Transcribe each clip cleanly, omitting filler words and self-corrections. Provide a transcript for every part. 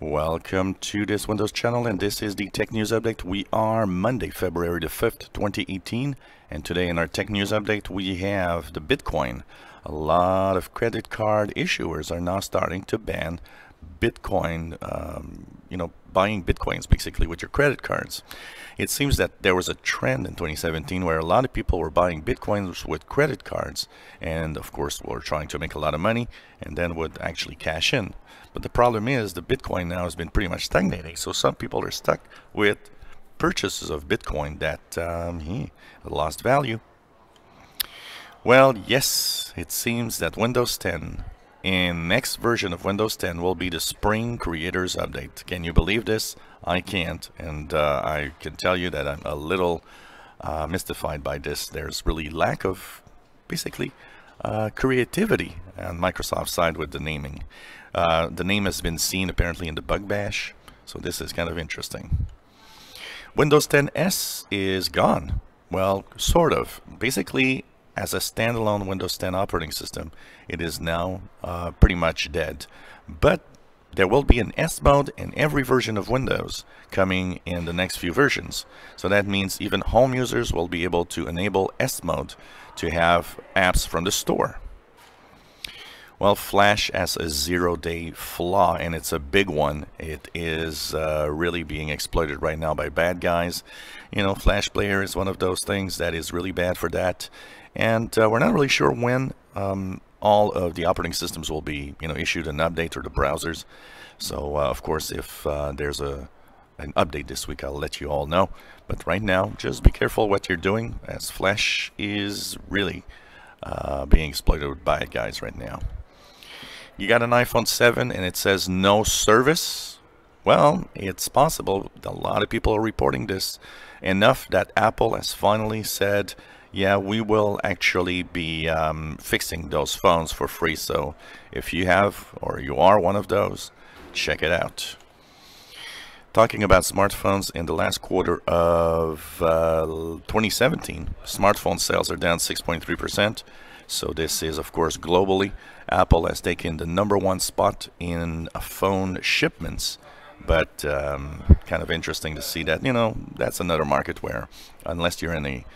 Welcome to this Windows channel, and this is the Tech News Update. We are Monday, February the 5th, 2018, and today in our Tech News Update we have the Bitcoin. A lot of credit card issuers are now starting to ban Bitcoin, buying Bitcoins basically with your credit cards. It seems that there was a trend in 2017 where a lot of people were buying Bitcoins with credit cards, and of course were trying to make a lot of money and then would actually cash in. But the problem is the Bitcoin now has been pretty much stagnating, so some people are stuck with purchases of Bitcoin that lost value. Well, yes, it seems that Windows 10 and next version of Windows 10 will be the Spring Creators Update. Can you believe this? I can't, and I can tell you that I'm a little mystified by this. There's really lack of basically creativity on Microsoft's side with the naming. The name has been seen apparently in the bug bash, so this is kind of interesting. Windows 10s is gone. Well, sort of. Basically, as a standalone Windows 10 operating system, it is now pretty much dead. But there will be an S mode in every version of Windows coming in the next few versions. So that means even home users will be able to enable S mode to have apps from the store. Well, Flash has a 0-day flaw, and it's a big one. It is really being exploited right now by bad guys. You know, Flash Player is one of those things that is really bad for that. And we're not really sure when all of the operating systems will be, issued an update, or the browsers. So, of course, if there's an update this week, I'll let you all know. But right now, just be careful what you're doing, as Flash is really being exploited with bad guys right now. You got an iPhone 7 and it says no service? Well, it's possible. A lot of people are reporting this. Enough that Apple has finally said, yeah, we will actually be fixing those phones for free. So if you have, or you are one of those, check it out. Talking about smartphones, in the last quarter of 2017, smartphone sales are down 6.3%. So this is, of course, globally. Apple has taken the #1 spot in phone shipments. But kind of interesting to see that, that's another market where, unless you're in a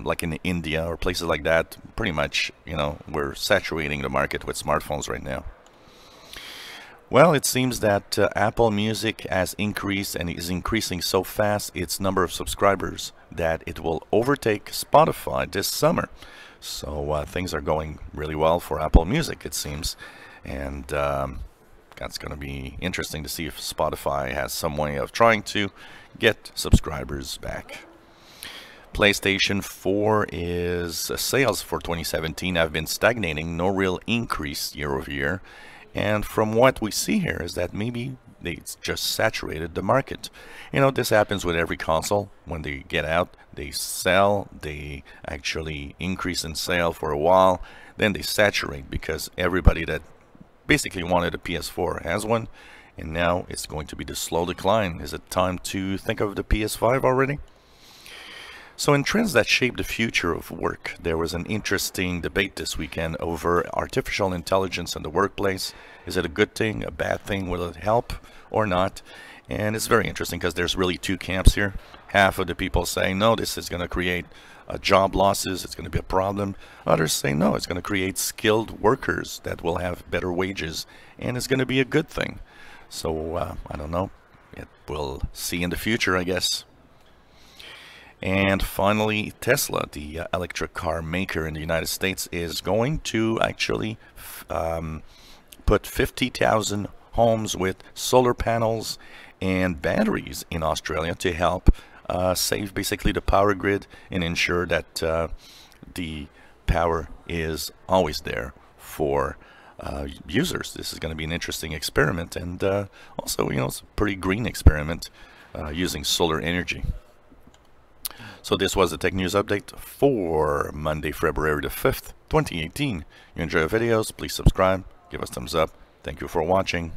like in India or places like that, pretty much, we're saturating the market with smartphones right now. Well, it seems that Apple Music has increased and is increasing so fast its number of subscribers that it will overtake Spotify this summer. So things are going really well for Apple Music, it seems. And that's going to be interesting to see if Spotify has some way of trying to get subscribers back. PlayStation 4 sales for 2017 have been stagnating, no real increase year over year. And from what we see here is that maybe they just saturated the market. This happens with every console. When they get out, they sell, they actually increase in sale for a while, then they saturate because everybody that basically wanted a PS4 has one, and now it's going to be the slow decline. Is it time to think of the PS5 already? So in trends that shape the future of work, there was an interesting debate this weekend over artificial intelligence in the workplace. Is it a good thing, a bad thing? Will it help or not? And it's very interesting because there's really two camps here. Half of the people say, no, this is going to create job losses, it's going to be a problem. Others say, no, it's going to create skilled workers that will have better wages, and it's going to be a good thing. So, I don't know. We'll see in the future, I guess. And finally, Tesla, the electric car maker in the United States, is going to actually put 50,000 homes with solar panels and batteries in Australia to help save basically the power grid and ensure that the power is always there for users. This is going to be an interesting experiment, and also, it's a pretty green experiment using solar energy. So this was the Tech News Update for Monday, February the 5th, 2018. You enjoy our videos, please subscribe, give us thumbs up. Thank you for watching.